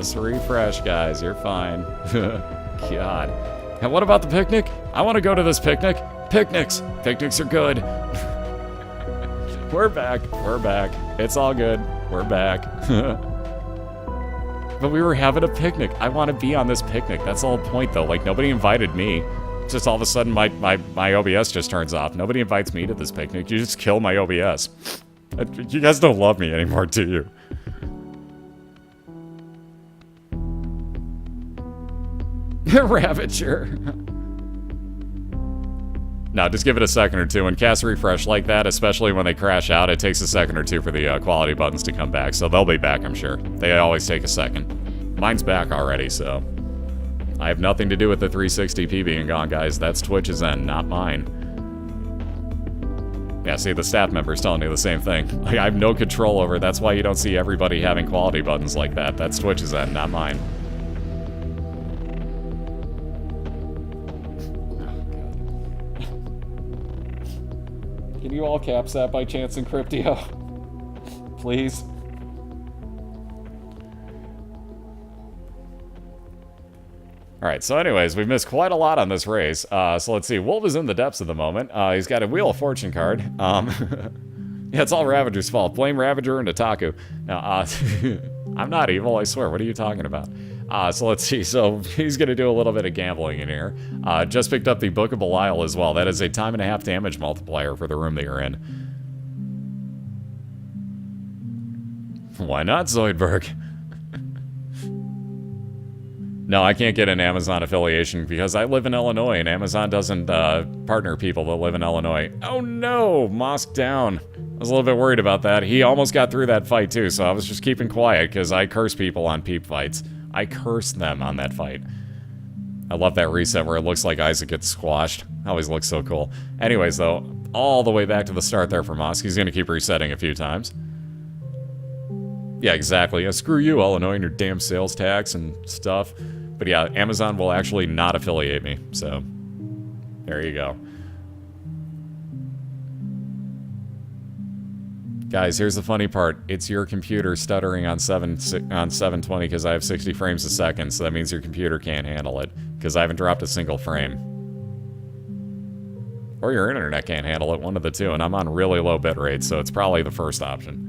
Just refresh, guys. You're fine. God. And what about the picnic? I want to go to this picnic. Picnics. Picnics are good. We're back. We're back. It's all good. We're back. But we were having a picnic. I want to be on this picnic. That's the whole point, though. Like, nobody invited me. Just all of a sudden, my OBS just turns off. Nobody invites me to this picnic. You just kill my OBS. You guys don't love me anymore, do you? Ravager. No, just give it a second or two and cast refresh like that, especially when they crash out. It takes a second or two for the quality buttons to come back, so they'll be back, I'm sure. They always take a second. Mine's back already, so I have nothing to do with the 360p being gone, guys. That's Twitch's end, not mine. Yeah, see, the staff member's telling me the same thing. Like, I have no control over it. That's why you don't see everybody having quality buttons like that. That's Twitch's end, not mine. Can you all caps that by chance in Cryptio? Please? Alright, so anyways, we've missed quite a lot on this race. So let's see, Wolv is in the depths at the moment. He's got a Wheel of Fortune card. Yeah, it's all Ravager's fault. Blame Ravager and Otaku. Now, I'm not evil, I swear. What are you talking about? So let's see. So he's going to do a little bit of gambling in here. Just picked up the Book of BOILeR as well. That is a 1.5 damage multiplier for the room that you're in. Why not, Zoidberg? No, I can't get an Amazon affiliation because I live in Illinois and Amazon doesn't partner people that live in Illinois. Oh no, Mosqiil down. I was a little bit worried about that. He almost got through that fight too, so I was just keeping quiet because I curse people on peep fights. I curse them on that fight. I love that reset where it looks like Isaac gets squashed. Always looks so cool. Anyways though, all the way back to the start there for Mosqiil. He's going to keep resetting a few times. Yeah, exactly. Yeah, screw you, Illinois, and your damn sales tax and stuff. But yeah, Amazon will actually not affiliate me, so there you go. Guys, here's the funny part. It's your computer stuttering on 720 because I have 60 frames a second, so that means your computer can't handle it because I haven't dropped a single frame. Or your internet can't handle it, one of the two, and I'm on really low bitrate, so it's probably the first option.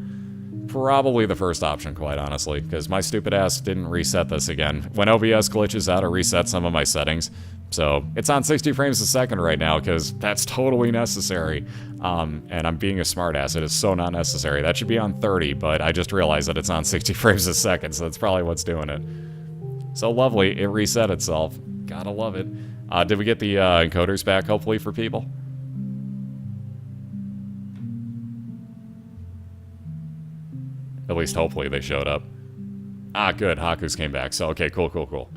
Probably the first option, quite honestly, because my stupid ass didn't reset this again. When OBS glitches out, I reset some of my settings. So it's on 60 frames a second right now, because that's totally necessary. And I'm being a smartass. It is so not necessary. That should be on 30, but I just realized that it's on 60 frames a second, so that's probably what's doing it. So lovely, it reset itself. Gotta love it. Did we get the encoders back, hopefully, for people? At least hopefully they showed up. Ah, good. Haku's came back. So, okay, cool, cool, cool.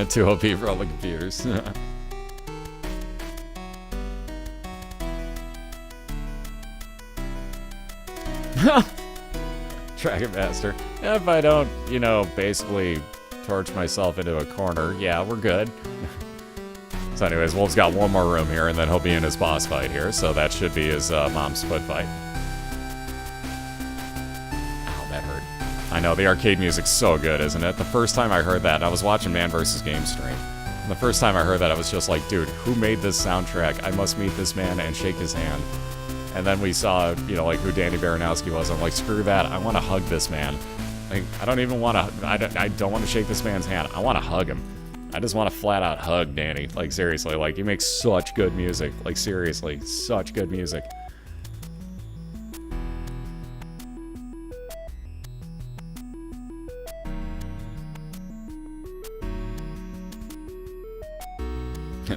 Too OP for all the computers. Dragon Master. If I don't, you know, basically torch myself into a corner, yeah, we're good. So anyways, Wolv's got one more room here, and then he'll be in his boss fight here, so that should be his mom's foot fight. Ow, that hurt. I know, the arcade music's so good, isn't it? The first time I heard that, I was watching Man vs. Game stream. And the first time I heard that, I was just like, dude, who made this soundtrack? I must meet this man and shake his hand. And then we saw, you know, like, who Danny Baranowski was. I'm like, screw that. I want to hug this man. Like, I don't even want to... I don't want to shake this man's hand. I want to hug him. I just want to flat out hug Danny. Like, seriously. Like, he makes such good music. Like, seriously. Such good music.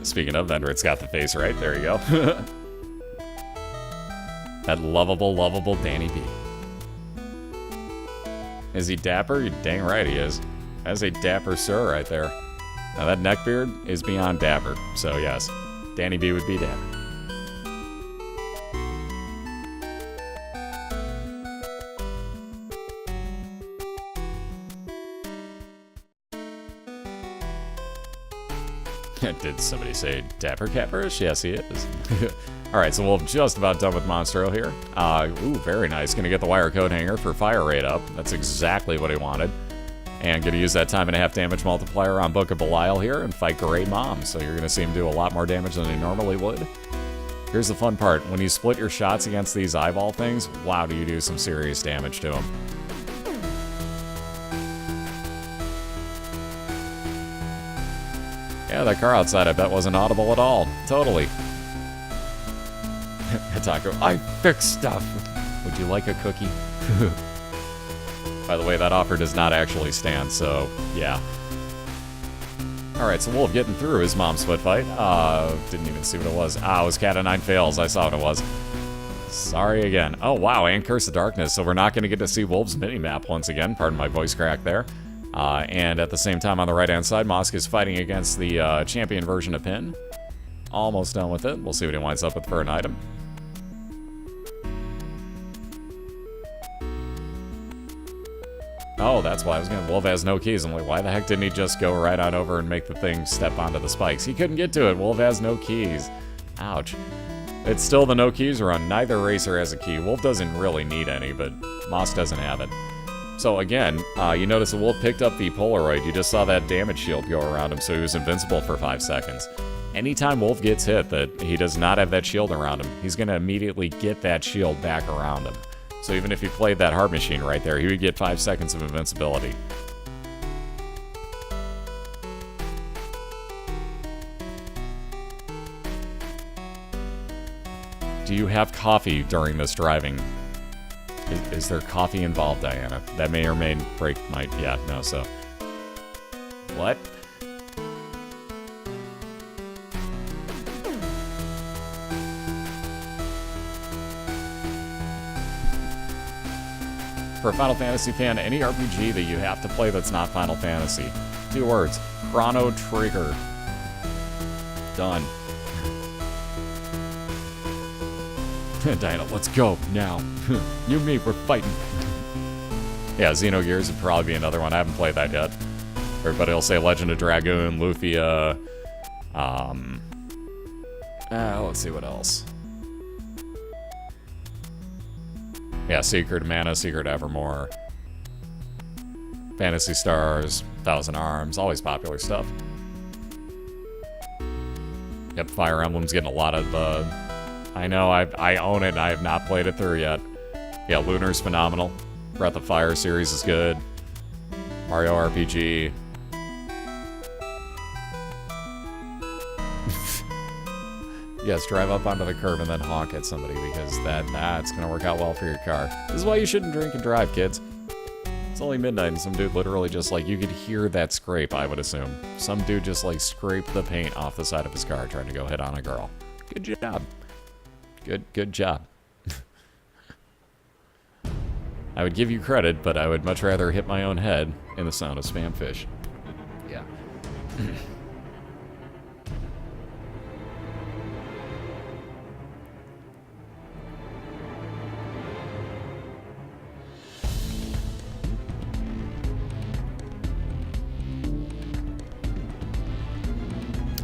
Speaking of, Vendrit's got the face right. There you go. That lovable, lovable Danny B. Is he dapper? You're dang right he is. That's a dapper sir right there. Now that neckbeard is beyond dapper. So yes, Danny B would be dapper. Did somebody say Dapper Catfish? Yes, he is. Alright, so Wolv just about done with Monstro here. Ooh, very nice. Gonna get the wire coat hanger for fire rate up. That's exactly what he wanted. And gonna use that time and a half damage multiplier on Book of BOILeR here and fight Great Mom. So you're gonna see him do a lot more damage than he normally would. Here's the fun part. When you split your shots against these eyeball things, wow, do you do some serious damage to him. Yeah, that car outside, I bet, wasn't audible at all. Totally. Taco, I fix stuff. Would you like a cookie? By the way, that offer does not actually stand, so yeah. Alright, so Wolv getting through his mom's foot fight. Didn't even see what it was. It was Cat of 9 Fails. I saw what it was. Sorry again. Oh, wow, and Curse of Darkness, so we're not going to get to see Wolv's mini-map once again. Pardon my voice crack there. And at the same time, on the right-hand side, Mosqiil is fighting against the champion version of Pin. Almost done with it. We'll see what he winds up with for an item. Oh, that's why I was going to... Wolv has no keys. I'm like, why the heck didn't he just go right on over and make the thing step onto the spikes? He couldn't get to it. Wolv has no keys. Ouch. It's still the no keys run. Neither racer has a key. Wolv doesn't really need any, but Mosq doesn't have it. So again, you notice that Wolv picked up the Polaroid. You just saw that damage shield go around him, so he was invincible for 5 seconds. Anytime Wolv gets hit that he does not have that shield around him, he's going to immediately get that shield back around him. So even if he played that hard machine right there, he would get 5 seconds of invincibility. Do you have coffee during this driving? Is there coffee involved, Diana? That may or may break my... Yeah, no, so... What? For a Final Fantasy fan, any RPG that you have to play that's not Final Fantasy. 2 words. Chrono Trigger. Done. Diana, let's go, now. You and me, we're fighting. Yeah, Xenogears would probably be another one. I haven't played that yet. Everybody will say Legend of Dragoon, Lufia. Let's see what else. Yeah, Secret of Mana, Secret Evermore. Phantasy Stars, Thousand Arms, always popular stuff. Yep, Fire Emblem's getting a lot of, I know, I own it, and I have not played it through yet. Yeah, Lunar's phenomenal. Breath of Fire series is good. Mario RPG. Yes, drive up onto the curb and then honk at somebody, because it's gonna work out well for your car. This is why you shouldn't drink and drive, kids. It's only midnight and some dude literally just like, you could hear that scrape, I would assume. Some dude just like scraped the paint off the side of his car trying to go hit on a girl. Good job. Good job. I would give you credit, but I would much rather hit my own head in the sound of spam fish. Yeah.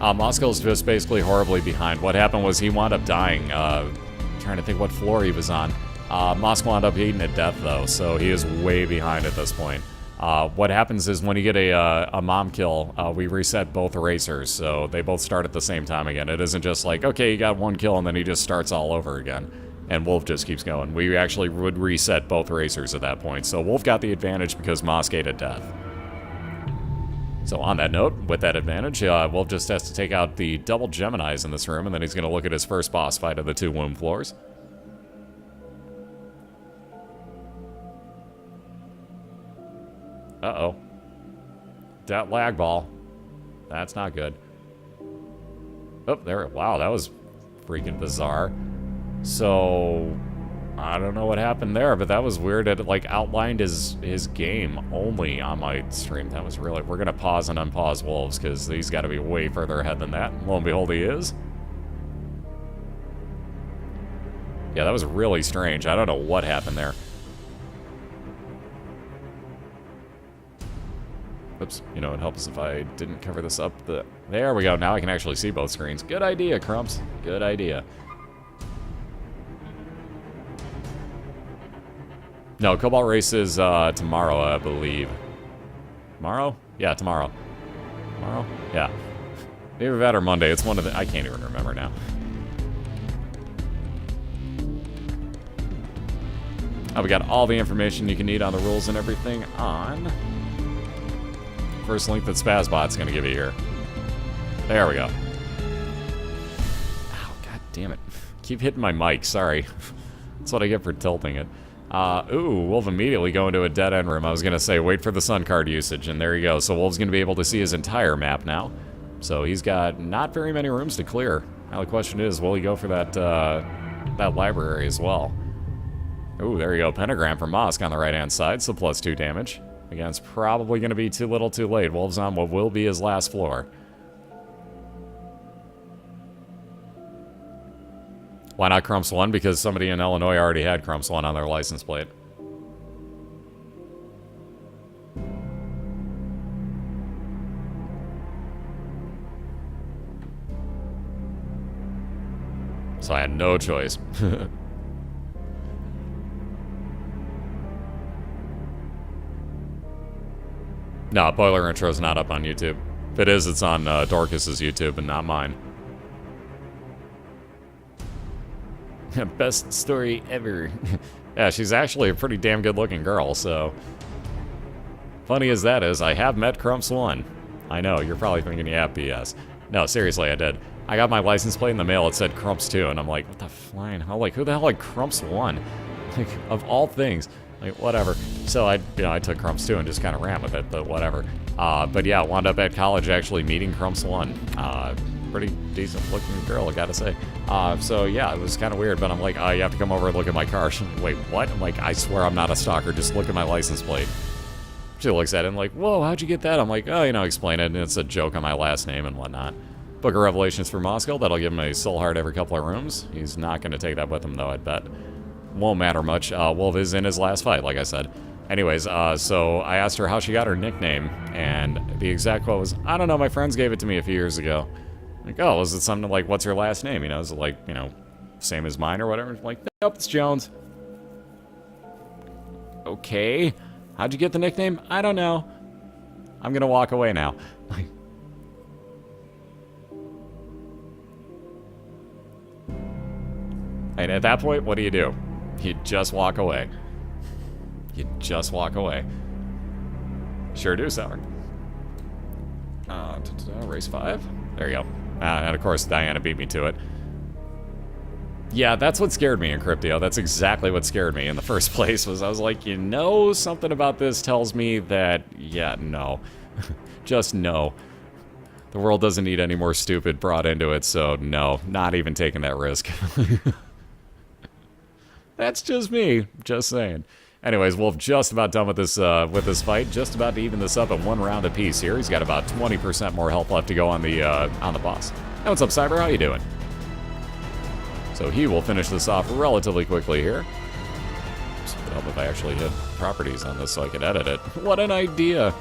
Mosqill's just basically horribly behind. What happened was he wound up dying. Trying to think what floor he was on. Mosq wound up eating to death, though, so he is way behind at this point. What happens is when you get a mom kill, we reset both racers, so they both start at the same time again. It isn't just like, okay, you got one kill, and then he just starts all over again. And Wolv just keeps going. We actually would reset both racers at that point, so Wolv got the advantage because Mosq ate to death. So on that note, with that advantage, Wolv just has to take out the double Geminis in this room, and then he's going to look at his first boss fight of the 2 womb floors. Uh-oh. That lag ball. That's not good. Oh, there. Wow, that was freaking bizarre. So... I don't know what happened there, but that was weird. It, like, outlined his game only on my stream. That was really... We're going to pause and unpause Wolves, because he's got to be way further ahead than that. Lo and behold, he is. Yeah, that was really strange. I don't know what happened there. Oops, you know, it helps if I didn't cover this up. There we go. Now I can actually see both screens. Good idea, Crumps. Good idea. No, Cobalt Race is tomorrow, I believe. Tomorrow? Yeah, tomorrow. Tomorrow? Yeah. Maybe that or Monday. It's one of the... I can't even remember now. Oh, we got all the information you can need on the rules and everything on... First link that Spazbot's going to give you here. There we go. Ow, god damn it. Keep hitting my mic, sorry. That's what I get for tilting it. Ooh, Wolv immediately go into a dead-end room. I was going to say, wait for the sun card usage, and there you go. So Wolv's going to be able to see his entire map now. So he's got not very many rooms to clear. Now the question is, will he go for that, that library as well? Ooh, there you go. Pentagram from Mosq on the right-hand side, so +2 damage. Again, it's probably going to be too little too late. Wolv's on what will be his last floor. Why not Crumps 1? Because somebody in Illinois already had Crumps 1 on their license plate. So I had no choice. No, BOILeR intro's not up on YouTube. If it is, it's on Dorcas's YouTube and not mine. Best story ever. Yeah, she's actually a pretty damn good looking girl, so... Funny as that is, I have met Crumps 1. I know, you're probably thinking, yeah, BS. No, seriously, I did. I got my license plate in the mail, it said Crumps 2, and I'm like, what the flying hell? Like, who the hell like Crumps 1? Like, of all things. Like, whatever. So I took Crumps 2 and just kind of ran with it, but whatever. But yeah, wound up at college actually meeting Crumps 1. Pretty decent looking girl, I gotta say. So yeah, it was kind of weird, but I'm like, oh, you have to come over and look at my car. She's like, wait, what? I'm like, I swear I'm not a stalker, just look at my license plate. She looks at it and like, whoa, how'd you get that? I'm like, oh, you know, explain it, and it's a joke on my last name and whatnot. Book of Revelations for Mosqiil, that'll give him a soul heart every couple of rooms. He's not going to take that with him, though, I'd bet. Won't matter much. Wolv is in his last fight, like I said. Anyways, so I asked her how she got her nickname, and the exact quote was, I don't know, my friends gave it to me a few years ago. Like, oh, is it something like, what's your last name? You know, is it like, you know, same as mine or whatever? Like, nope, it's Jones. Okay. How'd you get the nickname? I don't know. I'm gonna walk away now. And at that point, what do? You just walk away. You just walk away. Sure do, Sour. Race 5. There you go. And of course, Diana beat me to it. Yeah, that's what scared me in Cryptio. That's exactly what scared me in the first place, was I was like, you know, something about this tells me that, yeah, no. Just no. The world doesn't need any more stupid brought into it, so no, not even taking that risk. That's just me, just saying. Anyways, Wolv just about done with this fight, just about to even this up at 1 round apiece here. He's got about 20% more health left to go on the boss. Hey, what's up, Cyber? How you doing? So he will finish this off relatively quickly here. Just would help if I actually hit properties on this so I could edit it. What an idea!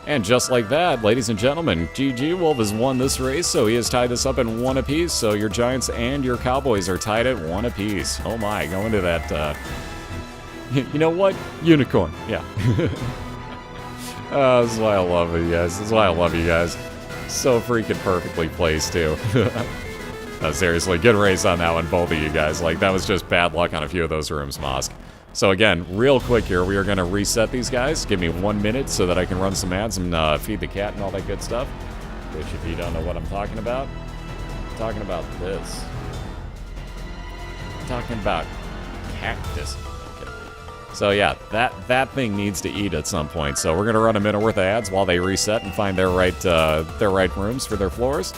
And just like that, ladies and gentlemen, GG, Wolv has won this race, so he has tied this up in 1 apiece. So your Giants and your Cowboys are tied at 1 apiece. Oh my, go into that, you know what? Unicorn, yeah. This is why I love you guys. This is why I love you guys. So freaking perfectly placed, too. Seriously, good race on that one, both of you guys. Like, that was just bad luck on a few of those rooms, Mosq. So again, real quick here, we are going to reset these guys. Give me 1 minute so that I can run some ads and feed the cat and all that good stuff. Which, if you don't know what I'm talking about this. I'm talking about cactus. Okay. So yeah, that thing needs to eat at some point. So we're going to run a minute worth of ads while they reset and find their right rooms for their floors.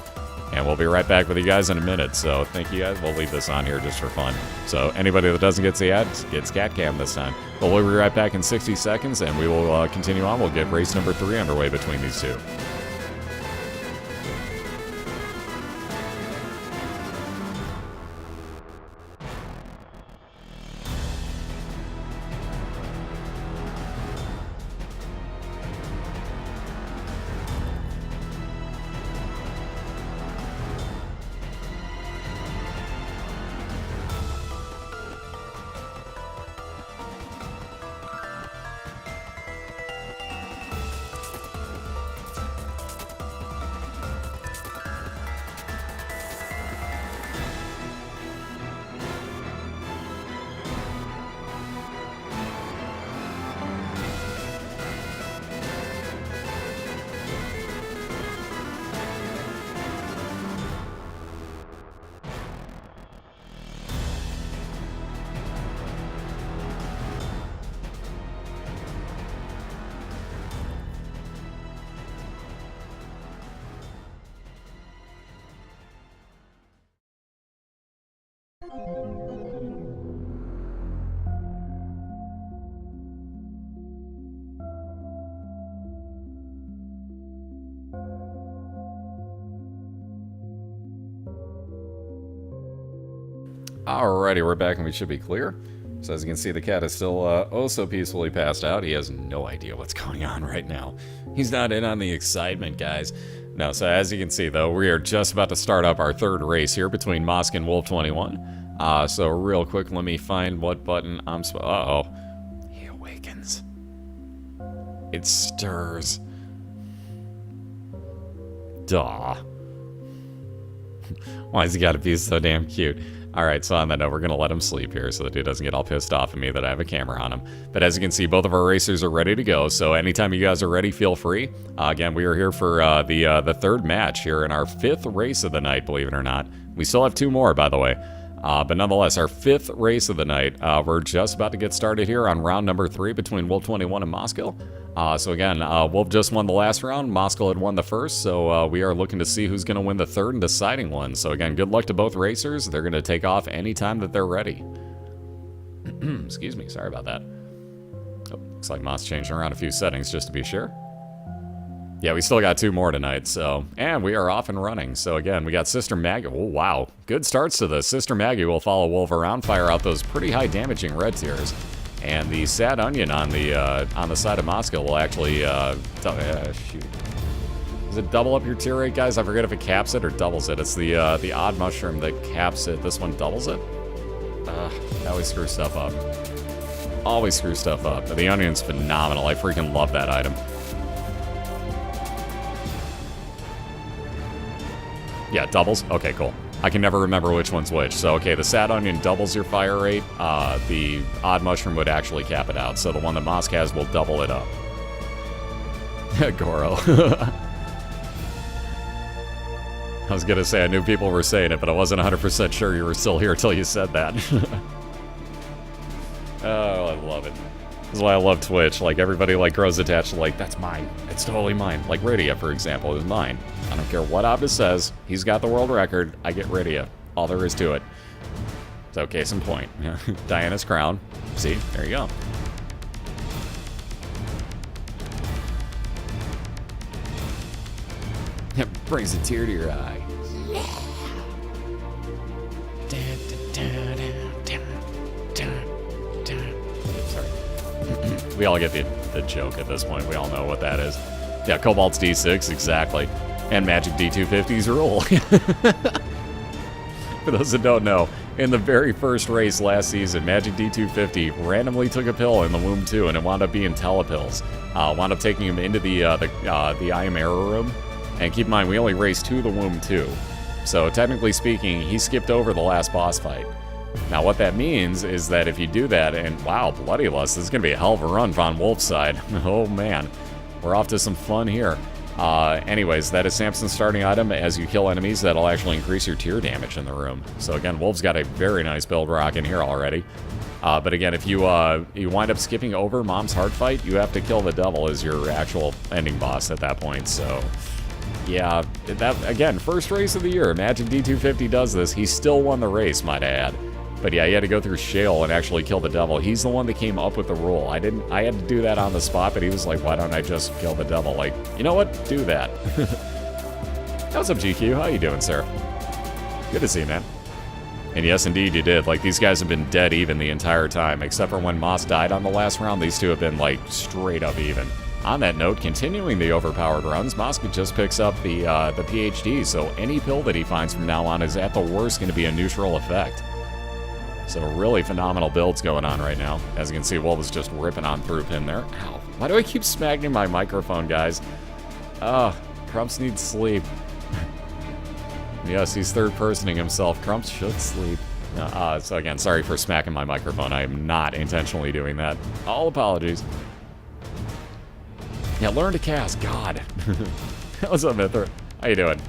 And we'll be right back with you guys in a minute. So thank you guys. We'll leave this on here just for fun. So anybody that doesn't get the ads gets cat cam this time. But we'll be right back in 60 seconds, and we will continue on. We'll get race number 3 underway between these two. Alrighty, we're back and we should be clear. So as you can see, the cat is still oh so peacefully passed out. He has no idea what's going on right now. He's not in on the excitement, guys. No, so as you can see, though, we are just about to start up our third race here between Mosqiil and Wolv21. So real quick, let me find what button I'm supposed... Uh-oh. He awakens. It stirs. Duh. Why has he got to be so damn cute? Alright, so on that note, we're going to let him sleep here so the dude doesn't get all pissed off at me that I have a camera on him. But as you can see, both of our racers are ready to go, so anytime you guys are ready, feel free. Again, we are here for the third match here in our fifth race of the night, believe it or not. We still have two more, by the way. But nonetheless, our fifth race of the night, we're just about to get started here on round number 3 between Wolv21 and Mosqiil. So again, Wolv just won the last round, Mosqiil had won the first, so we are looking to see who's going to win the third and deciding one. So again, good luck to both racers. They're going to take off anytime that they're ready. Excuse me, sorry about that. Oh, looks like Moss changing around a few settings just to be sure. Yeah, we still got two more tonight, so... And we are off and running. So again, we got Sister Maggie. Oh, wow. Good starts to this. Sister Maggie will follow Wolv around, fire out those pretty high damaging red tears. And the Sad Onion on the side of Mosqiil will actually... shoot. Does it double up your tear rate, guys? I forget if it caps it or doubles it. It's the odd mushroom that caps it. This one doubles it? That always screws stuff up. Always screws stuff up. But the Onion's phenomenal. I freaking love that item. Yeah, doubles? Okay, cool. I can never remember which one's which. So, okay, the Sad Onion doubles your fire rate. The Odd Mushroom would actually cap it out. So the one that Mosk has will double it up. Goro. I was gonna say, I knew people were saying it, but I wasn't 100% sure you were still here until you said that. Oh, I love it. This is why I love Twitch. Like, everybody, like, grows attached to, like, that's mine. It's totally mine. Like, Radia, for example, is mine. I don't care what Optus says. He's got the world record. I get Radia. All there is to it. So, case in point. Diana's crown. See? There you go. It brings a tear to your eye. Yeah. Sorry. We all get the joke at this point. We all know what that is. Yeah, Cobalt's D6, exactly. And Magic D250's rule. For those that don't know, in the very first race last season, Magic D250 randomly took a pill in the Womb 2, and it wound up being telepills. Wound up taking him into the I Am Error room. And keep in mind, we only raced to the Womb 2. So technically speaking, he skipped over the last boss fight. Now what that means is that if you do that, and wow, Bloody Lust, this is going to be a hell of a run Von Wolf's side. Oh man, we're off to some fun here. Anyways, that is Samson's starting item. As you kill enemies, that'll actually increase your tier damage in the room. So again, Wolf's got a very nice build rock in here already. But again, if you wind up skipping over Mom's Heart Fight, you have to kill the devil as your actual ending boss at that point, so... Yeah, that again, first race of the year. Magic D250 does this. He still won the race, might I add. But yeah, he had to go through Shale and actually kill the devil. He's the one that came up with the rule. I had to do that on the spot, but he was like, why don't I just kill the devil? Like, you know what? Do that. What's up, GQ? How you doing, sir? Good to see you, man. And yes, indeed, you did. Like, these guys have been dead even the entire time, except for when Moss died on the last round. These two have been, like, straight up even. On that note, continuing the overpowered runs, Mosqiil just picks up the PhD, so any pill that he finds from now on is at the worst going to be a neutral effect. So really phenomenal builds going on right now. As you can see, Wolv is just ripping on through him there. Ow. Why do I keep smacking my microphone, guys? Crumps needs sleep. Yes, he's third-personing himself. Crumps should sleep. So again, sorry for smacking my microphone. I am not intentionally doing that. All apologies. Yeah, learn to cast. God. What's up, Mithra? How you doing?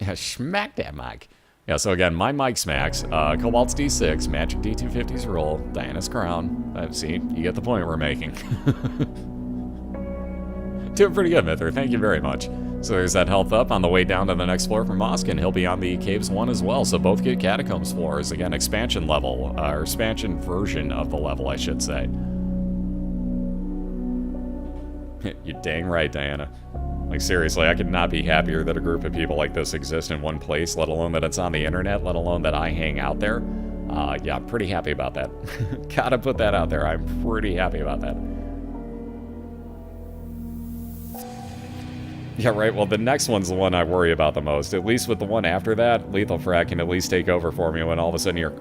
Yeah, smack that mic. Yeah, so again, my mic smacks. Cobalt's D6, Magic D250's roll, Diana's crown. See, you get the point we're making. Doing pretty good, Mithra. Thank you very much. So there's that health up on the way down to the next floor for Mosqiil, and he'll be on the Caves 1 as well. So both get Catacombs floors. Again, expansion level, or expansion version of the level, I should say. You're dang right, Diana. Like, seriously, I could not be happier that a group of people like this exist in one place, let alone that it's on the internet, let alone that I hang out there. Yeah, I'm pretty happy about that. Gotta put that out there. I'm pretty happy about that. Yeah, right. Well, the next one's the one I worry about the most. At least with the one after that, Lethal Frag can at least take over for me when all of a sudden you're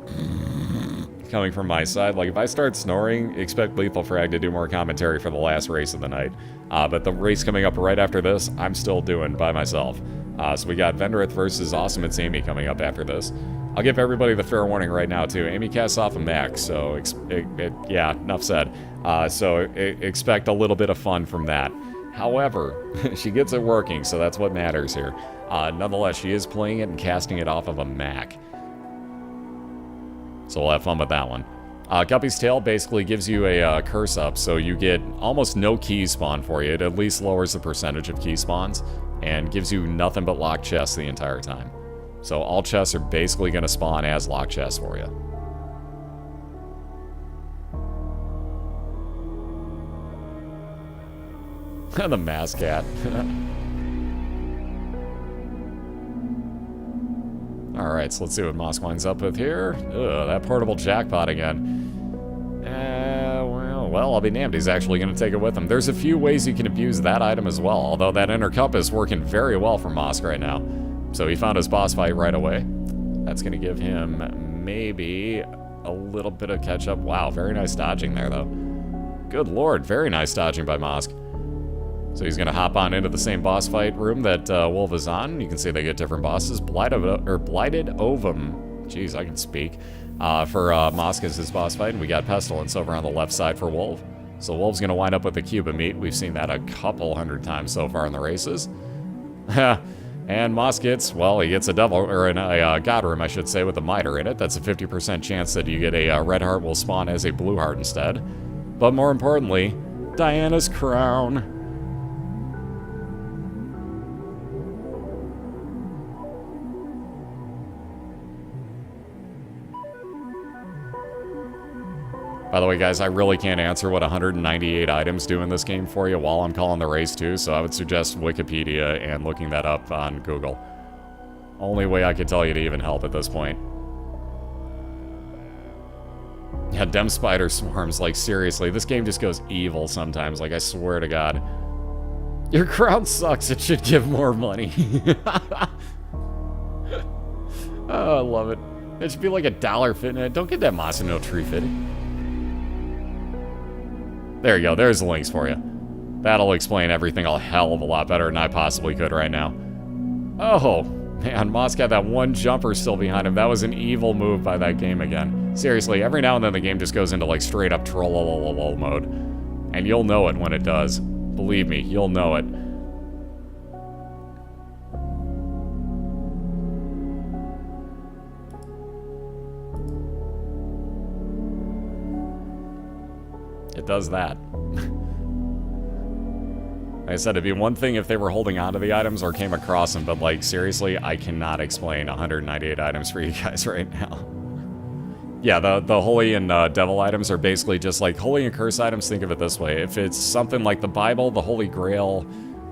coming from my side. Like, if I start snoring, expect Lethal Frag to do more commentary for the last race of the night. But the race coming up right after this, I'm still doing by myself. So we got Vendorith versus Awesome It's Amy coming up after this. I'll give everybody the fair warning right now, too. Amy casts off a max, so yeah, enough said. So expect a little bit of fun from that. However, she gets it working, so that's what matters here. Nonetheless, she is playing it and casting it off of a Mac. So we'll have fun with that one. Guppy's Tail basically gives you a curse up, so you get almost no keys spawn for you. It at least lowers the percentage of key spawns, and gives you nothing but locked chests the entire time. So all chests are basically going to spawn as locked chests for you. The Mask Cat. Alright, so let's see what Mosk winds up with here. Ugh, that portable jackpot again. Well, I'll be damned. He's actually going to take it with him. There's a few ways you can abuse that item as well, although that inner cup is working very well for Mosk right now. So he found his boss fight right away. That's going to give him maybe a little bit of catch-up. Wow, very nice dodging there, though. Good lord, very nice dodging by Mosk. So he's going to hop on into the same boss fight room that Wolv is on. You can see they get different bosses. Blighted Ovum. Jeez, I can speak. For Mosk is his boss fight. And we got Pestilence over on the left side for Wolv. So Wolv's going to wind up with a cube of meat. We've seen that a couple hundred times so far in the races. And Mosk gets, well, he gets a devil, or a god room, I should say, with a miter in it. That's a 50% chance that you get a red heart will spawn as a blue heart instead. But more importantly, Diana's crown. By the way, guys, I really can't answer what 198 items do in this game for you while I'm calling the race, too, so I would suggest Wikipedia and looking that up on Google. Only way I could tell you to even help at this point. Yeah, dem spider swarms, like, seriously, this game just goes evil sometimes, like, I swear to God. Your crown sucks, it should give more money. Oh, I love it. It should be like $1 fit. Don't get that Masano tree fitted. There you go, there's the links for you. That'll explain everything a hell of a lot better than I possibly could right now. Oh, man, Mosk got that one jumper still behind him. That was an evil move by that game again. Seriously, every now and then the game just goes into like straight up troll mode. And you'll know it when it does. Believe me, you'll know it. It does that. Like I said, it'd be one thing if they were holding onto the items or came across them, but like, seriously, I cannot explain 198 items for you guys right now. Yeah, the Holy and Devil items are basically just like, Holy and Curse items, think of it this way. If it's something like the Bible, the Holy Grail,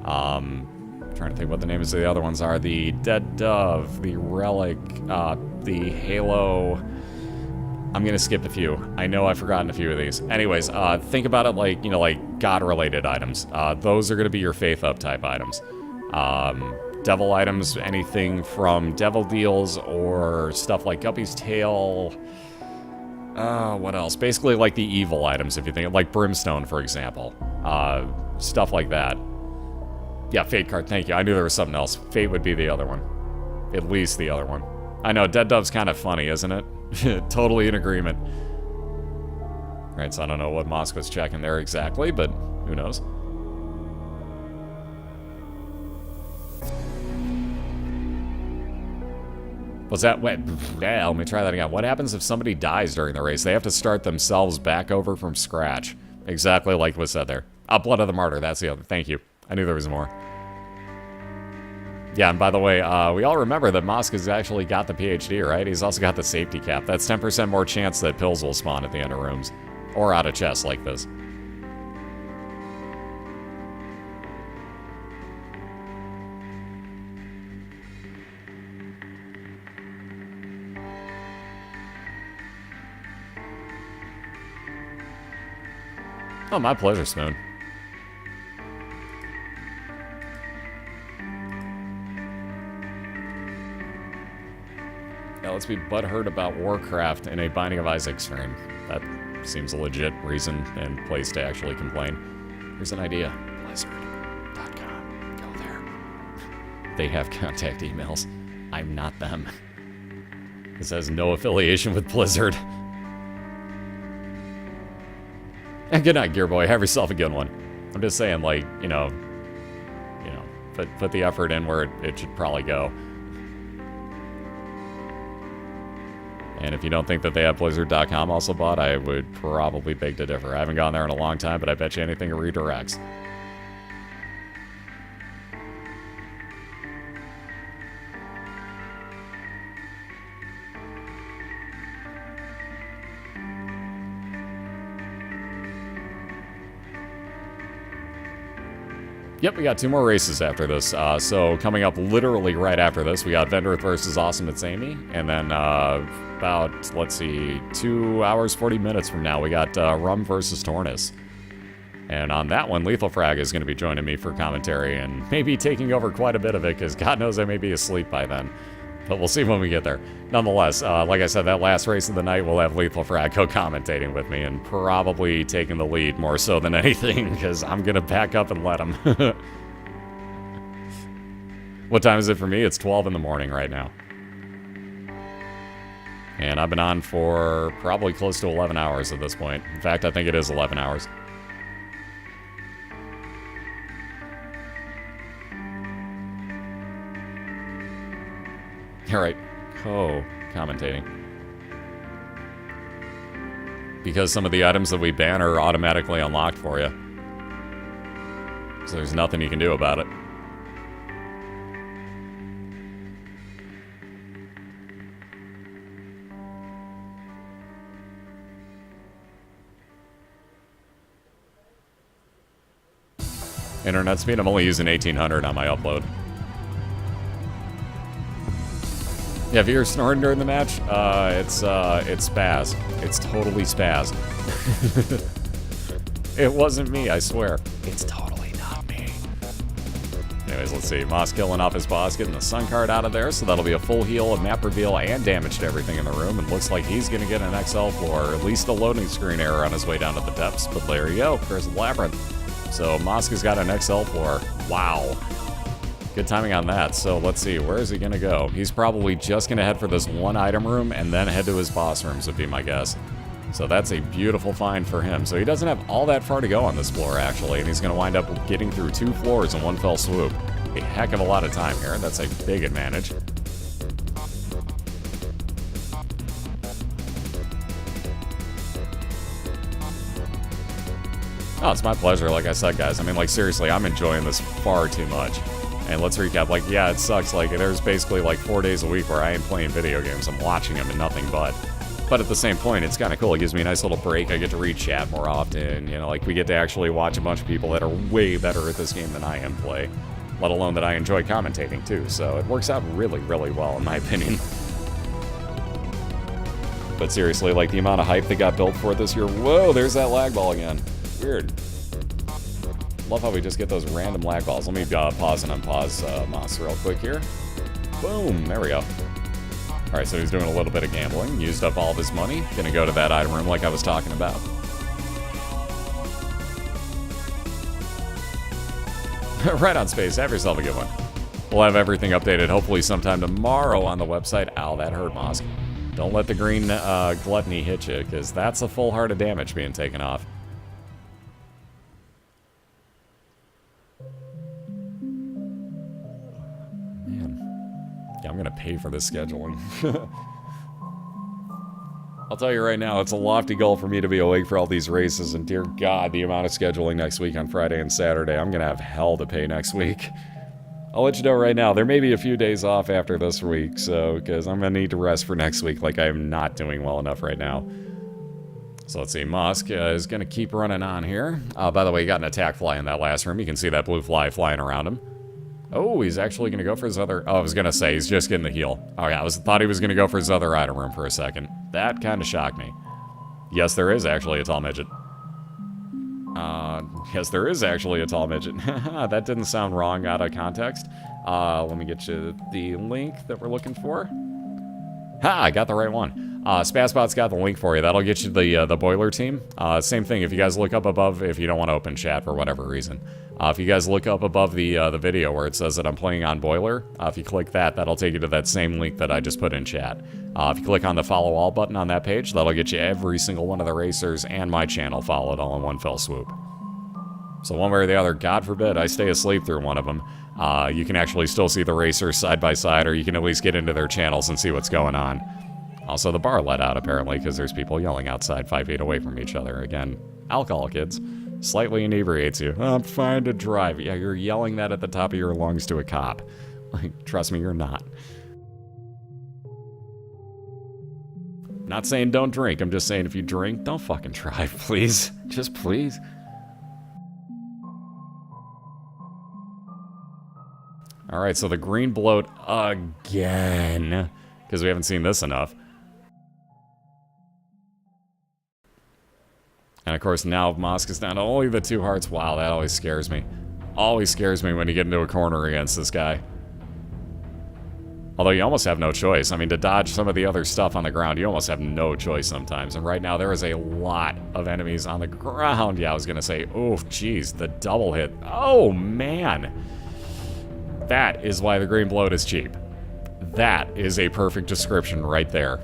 I'm trying to think what the names of the other ones are, the Dead Dove, the Relic, the Halo... I'm going to skip a few. I know I've forgotten a few of these. Anyways, think about it like, you know, like God-related items. Those are going to be your Faith Up type items. Devil items, anything from Devil Deals or stuff like Guppy's Tail. What else? Basically like the evil items, if you think, like Brimstone, for example. Stuff like that. Yeah, Fate card, thank you. I knew there was something else. Fate would be the other one. At least the other one. I know, Dead Dove's kind of funny, isn't it? Totally in agreement. Right, so I don't know what Mosk was checking there exactly, but who knows? Was that... Wait, yeah, let me try that again. What happens if somebody dies during the race? They have to start themselves back over from scratch. Exactly like was said there. Blood of the Martyr, that's the other. Thank you. I knew there was more. Yeah, and by the way, we all remember that Mosk has actually got the PhD, right? He's also got the safety cap. That's 10% more chance that pills will spawn at the end of rooms. Or out of chests like this. Oh, my pleasure, Spoon. Yeah, let's be butthurt about Warcraft in a Binding of Isaac stream. That seems a legit reason and place to actually complain. Here's an idea. Blizzard.com. Go there. They have contact emails. I'm not them. This has no affiliation with Blizzard. And good night, Gearboy. Have yourself a good one. I'm just saying, like, you know, put the effort in where it should probably go. And if you don't think that they have Blizzard.com also bought, I would probably beg to differ. I haven't gone there in a long time, but I bet you anything it redirects. Yep, we got 2 more races after this. So coming up literally right after this, we got Vendrith versus Awesome It's Amy. And then about, let's see, 2 hours, 40 minutes from now, we got Rum versus Tornus. And on that one, Lethal Frag is going to be joining me for commentary and maybe taking over quite a bit of it because God knows I may be asleep by then. But we'll see when we get there. Nonetheless, like I said, that last race of the night, we'll have Lethal Frag co-commentating with me and probably taking the lead more so than anything because I'm going to back up and let him. What time is it for me? It's 12 in the morning right now. And I've been on for probably close to 11 hours at this point. In fact, I think it is 11 hours. Alright, co-commentating. Because some of the items that we ban are automatically unlocked for you. So there's nothing you can do about it. Internet speed, I'm only using 1800 on my upload. Yeah, if you're snoring during the match, it's spaz. It's totally spaz. It wasn't me, I swear. It's totally not me. Anyways, let's see. Moss killing off his boss, getting the sun card out of there, so that'll be a full heal, a map reveal, and damage to everything in the room. And looks like he's gonna get an XL floor, at least a loading screen error on his way down to the depths. But there you go, there's the Labyrinth. So Mosk has got an XL floor. Wow. Good timing on that. So let's see, where is he gonna go? He's probably just gonna head for this one item room and then head to his boss rooms would be my guess. So that's a beautiful find for him. So he doesn't have all that far to go on this floor actually, and he's gonna wind up getting through 2 floors in one fell swoop. A heck of a lot of time here. That's a big advantage. Oh, it's my pleasure, like I said, guys. I mean, like, seriously, I'm enjoying this far too much. And let's recap, like, yeah, it sucks. Like, there's basically, like, 4 days a week where I ain't playing video games. I'm watching them and nothing but. But at the same point, it's kind of cool. It gives me a nice little break. I get to read chat more often. You know, like, we get to actually watch a bunch of people that are way better at this game than I am play. Let alone that I enjoy commentating, too. So it works out really, really well, in my opinion. But seriously, like, the amount of hype that got built for it this year. Whoa, there's that lag ball again. Weird. Love how we just get those random lag balls. Let me pause and unpause Moss real quick here. Boom, there we go. Alright, so he's doing a little bit of gambling. Used up all of his money. Gonna go to that item room like I was talking about. Right on, Space. Have yourself a good one. We'll have everything updated hopefully sometime tomorrow on the website. Ow, that hurt, Mosk. Don't let the green gluttony hit you, because that's a full heart of damage being taken off. Yeah, I'm gonna pay for this scheduling. I'll tell you right now, it's a lofty goal for me to be awake for all these races, and dear God, the amount of scheduling next week on Friday and Saturday, I'm gonna have hell to pay next week. I'll let you know right now. There may be a few days off after this week, so, because I'm going to need to rest for next week, like I'm not doing well enough right now. So let's see, Musk is going to keep running on here. By the way, he got an attack fly in that last room. You can see that blue fly flying around him. Oh, he's actually going to go for his other... Oh, I was going to say, he's just getting the heal. Oh yeah, thought he was going to go for his other item room for a second. That kind of shocked me. Yes, there is actually a tall midget. Yes, there is actually a tall midget. That didn't sound wrong out of context. Let me get you the link that we're looking for. Ha! I got the right one. Spazbot's got the link for you. That'll get you the BOILeR team. Same thing, if you guys look up above, if you don't want to open chat for whatever reason. If you guys look up above the video where it says that I'm playing on BOILeR, if you click that, that'll take you to that same link that I just put in chat. If you click on the follow all button on that page, that'll get you every single one of the racers and my channel followed all in one fell swoop. So one way or the other, God forbid I stay asleep through one of them, you can actually still see the racers side by side, or you can at least get into their channels and see what's going on. Also, the bar let out, apparently, because there's people yelling outside 5 feet away from each other. Again, alcohol, kids. Slightly inebriates you. I'm fine to drive. Yeah, you're yelling that at the top of your lungs to a cop. Like, trust me, you're not. Not saying don't drink. I'm just saying if you drink, don't fucking drive, please. Just please. Alright, so the green bloat again. Because we haven't seen this enough. And of course, now Mosqiil is down to only the 2 hearts. Wow, that always scares me. Always scares me when you get into a corner against this guy. Although you almost have no choice. I mean, to dodge some of the other stuff on the ground, you almost have no choice sometimes. And right now, there is a lot of enemies on the ground. Yeah, I was going to say, oh, geez, the double hit. Oh, man. That is why the green bloat is cheap. That is a perfect description right there.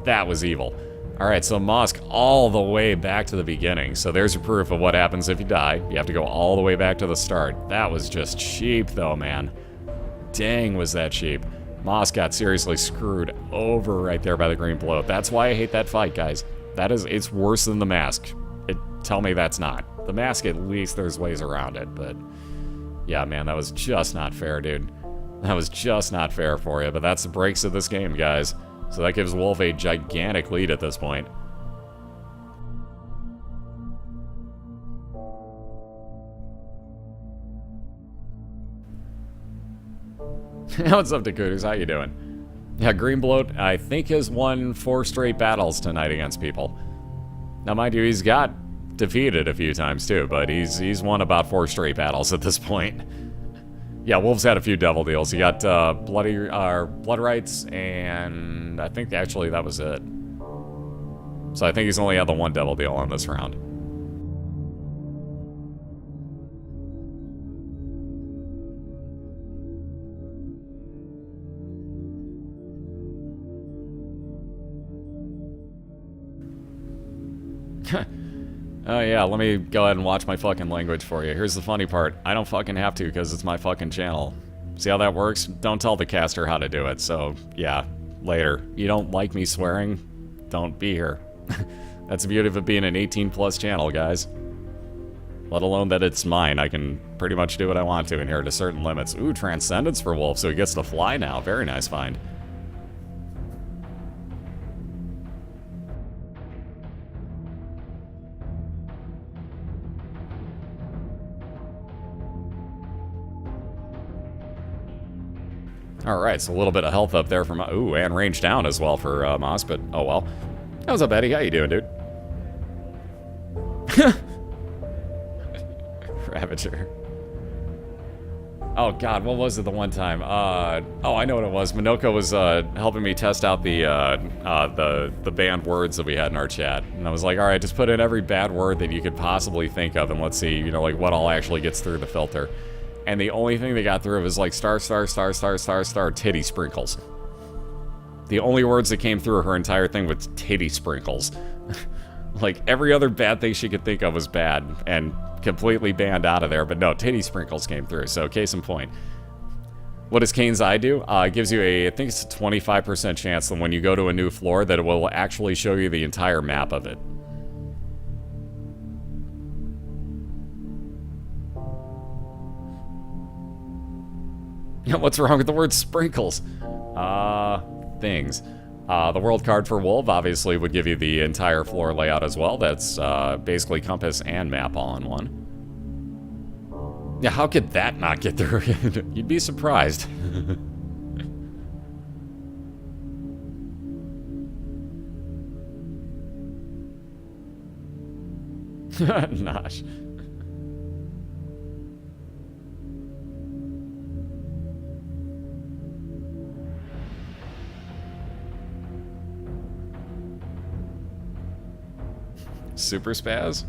That was evil. Alright, so Mosqiil all the way back to the beginning. So there's your proof of what happens if you die. You have to go all the way back to the start. That was just cheap though, man. Dang, was that cheap. Mosqiil got seriously screwed over right there by the green bloat. That's why I hate that fight, guys. It's worse than the mask. Tell me that's not. The mask, at least there's ways around it, but... Yeah, man, that was just not fair, dude. That was just not fair for you, but that's the breaks of this game, guys. So that gives Wolv a gigantic lead at this point. What's up, Dakuters? How you doing? Yeah, green bloat, I think, has won 4 straight battles tonight against people. Now, mind you, he's got defeated a few times too, but he's won about 4 straight battles at this point. Yeah, Wolv's had a few devil deals. He got blood rights, and I think actually that was it. So I think he's only had the 1 devil deal on this round. Oh yeah, let me go ahead and watch my fucking language for you. Here's the funny part. I don't fucking have to because it's my fucking channel. See how that works? Don't tell the caster how to do it, so yeah, later. You don't like me swearing? Don't be here. That's the beauty of it being an 18+ channel, guys. Let alone that it's mine. I can pretty much do what I want to in here to certain limits. Ooh, Transcendence for Wolv, so he gets to fly now. Very nice find. Alright, so a little bit of health up there for my... Ooh, and range down as well for Moss, but oh well. What's up, Eddie? How you doing, dude? Ravager. Oh god, what was it the one time? Oh, I know what it was. Minoko was helping me test out the banned words that we had in our chat. And I was like, alright, just put in every bad word that you could possibly think of, and let's see, you know, like what all actually gets through the filter. And the only thing they got through was like star, titty sprinkles. The only words that came through her entire thing was titty sprinkles. Like every other bad thing she could think of was bad and completely banned out of there, but no, titty sprinkles came through, so case in point. What does Kane's Eye do? It gives you I think it's a 25% chance that when you go to a new floor that it will actually show you the entire map of it. What's wrong with the word sprinkles? Things. The world card for Wolv obviously would give you the entire floor layout as well. That's basically compass and map all in one. Yeah, how could that not get through? You'd be surprised. Nosh. Super Spaz?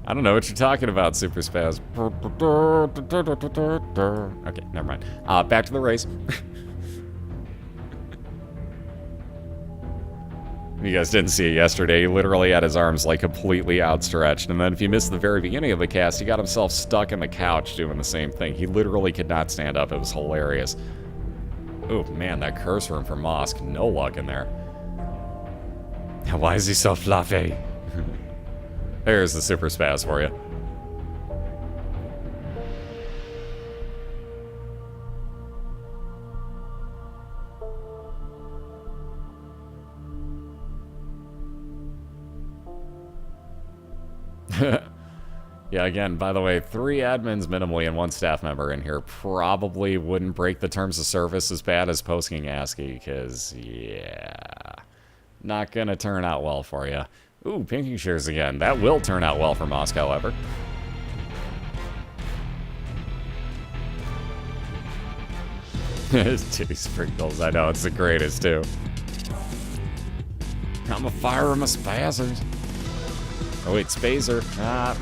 I don't know what you're talking about, Super Spaz. Okay, never mind. Back to the race. You guys didn't see it yesterday. He literally had his arms like completely outstretched. And then if you missed the very beginning of the cast, he got himself stuck in the couch doing the same thing. He literally could not stand up. It was hilarious. Oh, man, that curse room for Mosq. No luck in there. Why is he so fluffy? There's the Super Spaz for you. Yeah, again, by the way, 3 admins minimally and 1 staff member in here probably wouldn't break the terms of service as bad as posting ASCII, because, yeah, not gonna turn out well for you. Ooh, pinking shares again. That will turn out well for Mosq, however. Titty sprinkles, I know, it's the greatest, too. I'm a fire, I'm a spazzers. Oh, wait, Spazer.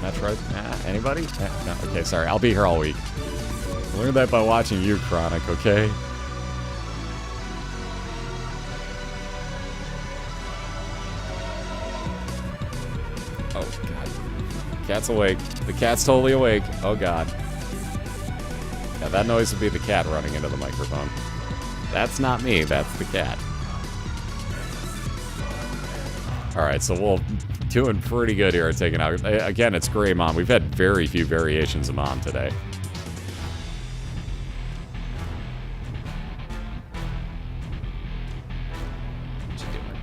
Metroid. Anybody? No, okay, sorry, I'll be here all week. Learned that by watching you, Chronic, okay? Oh, God. Cat's awake. The cat's totally awake. Oh, God. Yeah, that noise would be the cat running into the microphone. That's not me. That's the cat. Alright, so we'll doing pretty good here at taking out. Again, it's Gray Mom. We've had very few variations of Mom today. What you doing?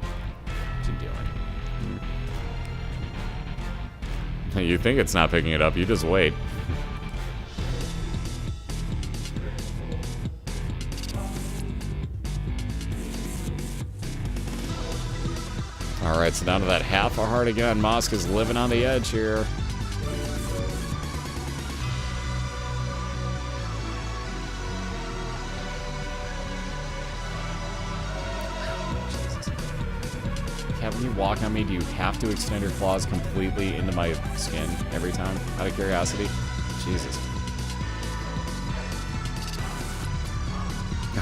What you doing? You think it's not picking it up, you just wait. Alright, so down to that half a heart again. Mosq is living on the edge here. Cat, when you walk on me, do you have to extend your claws completely into my skin every time? Out of curiosity? Jesus.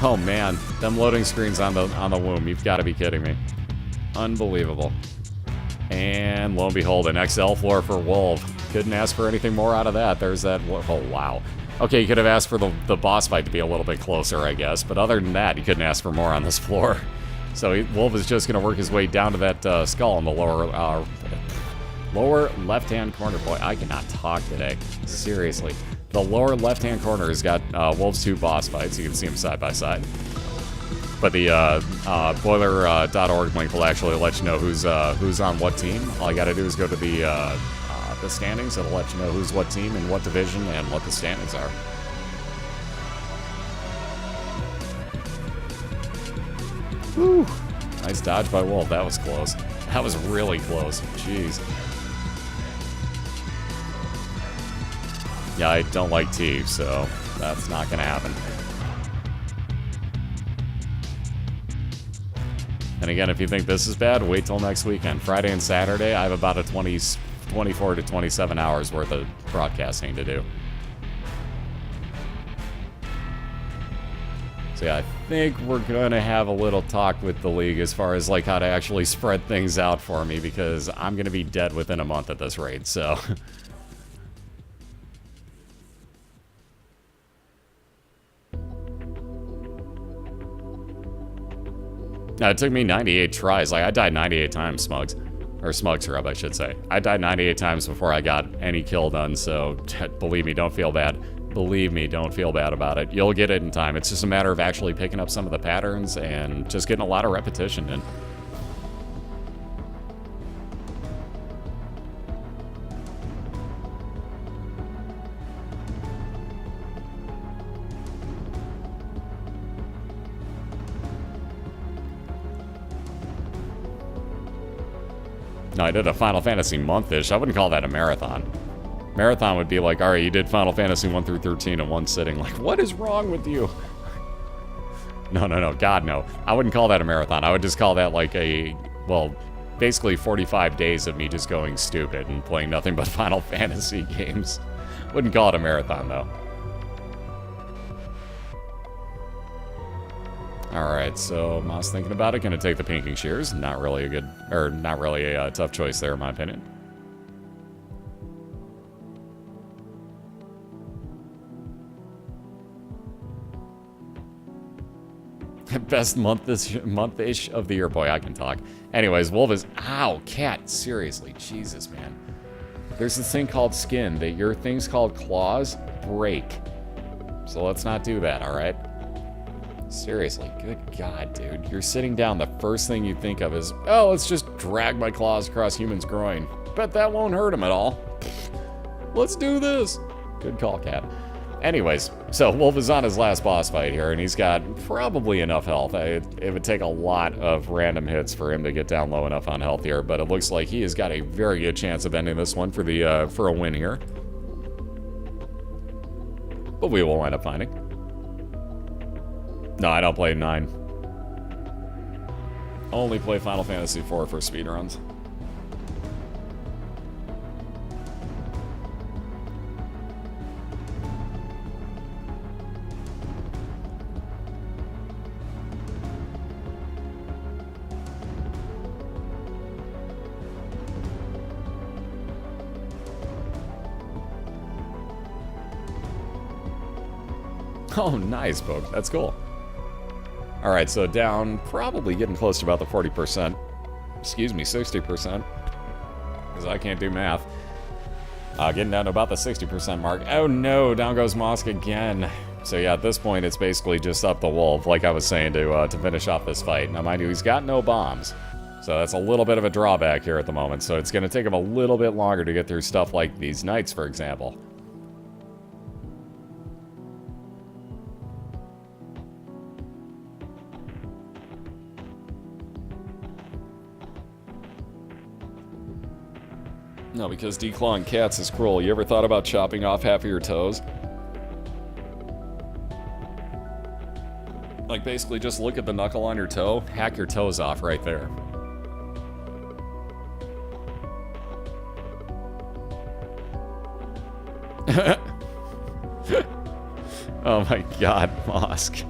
Oh man, them loading screens on the womb. You've got to be kidding me. Unbelievable. And lo and behold, an XL floor for Wolv. Couldn't ask for anything more out of that. There's that. Oh, wow. Okay, you could have asked for the boss fight to be a little bit closer, I guess. But other than that, you couldn't ask for more on this floor. So Wolv is just going to work his way down to that skull in the lower left-hand corner. Boy, I cannot talk today. Seriously. The lower left-hand corner has got Wolv's 2 boss fights. You can see them side by side. But the BOILeR.org link will actually let you know who's on what team. All you got to do is go to the standings. It'll let you know who's what team and what division and what the standings are. Whew. Nice dodge by Wolv. That was close. That was really close. Jeez. Yeah, I don't like T, so that's not going to happen. And again, if you think this is bad, wait till next weekend. Friday and Saturday, I have about a 24 to 27 hours worth of broadcasting to do. So yeah, I think we're going to have a little talk with the league as far as like how to actually spread things out for me, because I'm going to be dead within a month at this rate, so... No, it took me 98 tries. Like, I died 98 times, Smugs. Or Smugsyrup, I should say. I died 98 times before I got any kill done, so believe me, don't feel bad. Believe me, don't feel bad about it. You'll get it in time. It's just a matter of actually picking up some of the patterns and just getting a lot of repetition in. No, I did a Final Fantasy month-ish. I wouldn't call that a marathon. Marathon would be like, all right, you did Final Fantasy 1 through 13 in one sitting. Like, what is wrong with you? No. God, no. I wouldn't call that a marathon. I would just call that like a, well, basically 45 days of me just going stupid and playing nothing but Final Fantasy games. Wouldn't call it a marathon, though. Alright, so Moss thinking about it. Gonna take the pinking shears. Not really a good, or not really a tough choice there, in my opinion. Best month-ish of the year. Boy, I can talk. Anyways, Wolv is... Ow, cat. Seriously. Jesus, man. There's this thing called skin that your things called claws break. So let's not do that, alright? Seriously. Good God, dude. You're sitting down. The first thing you think of is, oh, let's just drag my claws across human's groin. Bet that won't hurt him at all. Let's do this. Good call, cat. Anyways, so Wolv is on his last boss fight here, and he's got probably enough health. It would take a lot of random hits for him to get down low enough on health here, but it looks like he has got a very good chance of ending this one for a win here. But we will wind up finding. No, I don't play 9. Only play Final Fantasy IV for speedruns. Oh, nice, Poke. That's cool. Alright, so down, probably getting close to about the 40%. Excuse me, 60%. Because I can't do math. Getting down to about the 60% mark. Oh no, down goes Mosk again. So yeah, at this point, it's basically just up the Wolv, like I was saying, to finish off this fight. Now, mind you, he's got no bombs. So that's a little bit of a drawback here at the moment. So it's going to take him a little bit longer to get through stuff like these knights, for example. No, because declawing cats is cruel. You ever thought about chopping off half of your toes? Like, basically just look at the knuckle on your toe, hack your toes off right there. Oh my god, Mosk.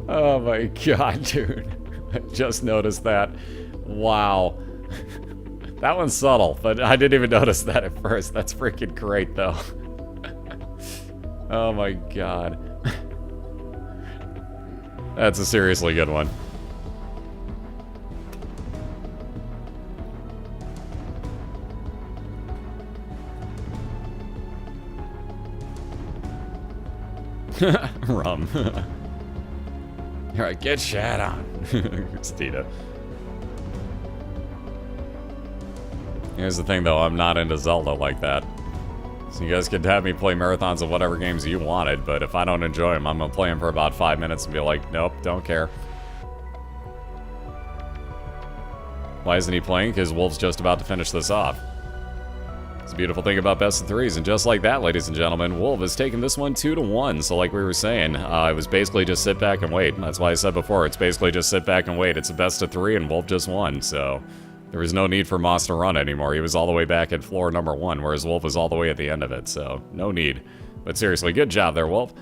Oh my god, dude. I just noticed that. Wow. That one's subtle, but I didn't even notice that at first. That's freaking great, though. Oh my god. That's a seriously good one. Rum. Alright, get shat on. It's Tita. Here's the thing, though. I'm not into Zelda like that. So you guys could have me play marathons of whatever games you wanted, but if I don't enjoy them, I'm going to play them for about 5 minutes and be like, nope, don't care. Why isn't he playing? Because Wolv's just about to finish this off. It's a beautiful thing about best of threes, and just like that, ladies and gentlemen, Wolv has taken this one 2-1. So like we were saying, it was basically just sit back and wait. That's why I said before, it's basically just sit back and wait. It's a best of 3, and Wolv just won, so... There was no need for Moss to run anymore. He was all the way back at floor number 1, whereas Wolv was all the way at the end of it, so no need. But seriously, good job there, Wolv.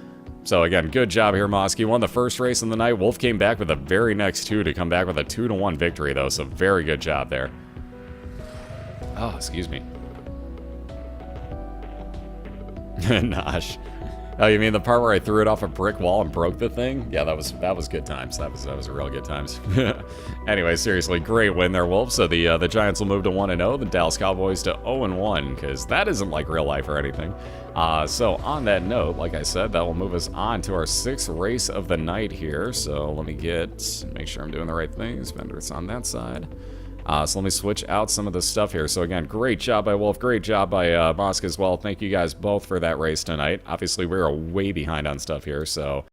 So again, good job here, Mosqiil. Won the first race in the night. Wolv came back with the very next 2 to come back with a 2-1 victory, though, so very good job there. Oh, excuse me. Nosh. Oh, you mean the part where I threw it off a brick wall and broke the thing? Yeah, that was good times. That was real good times. Anyway, seriously, great win there, Wolf. So the Giants will move to 1-0, the Dallas Cowboys to 0-1, because that isn't like real life or anything. So on that note, like I said, that will move us on to our 6th race of the night here. So let me make sure I'm doing the right things. Vendors on that side. So let me switch out some of the stuff here. So again, great job by Wolf, great job by Mosqiil as well. Thank you guys both for that race tonight. Obviously, we are way behind on stuff here, so